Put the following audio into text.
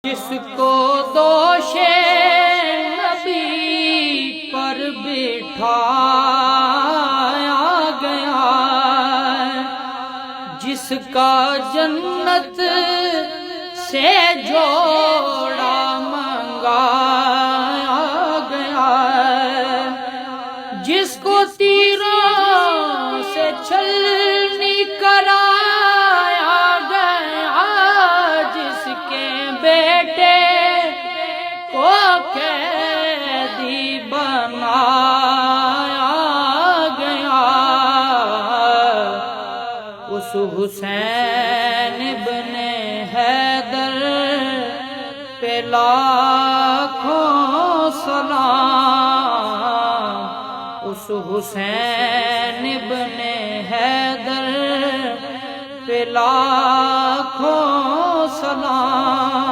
جس کو دوش نبی پر بٹھایا گیا، جس کا جنت سے جوڑا منگایا گیا، جس کو تیروں سے چھلنی کرایا گیا، جس کے بیٹے کو قیدی بنایا گیا، اس حسین ابن حیدر پہ لاکھوں سلام، اس حسین ابن حیدر پہ لاکھوں سلام۔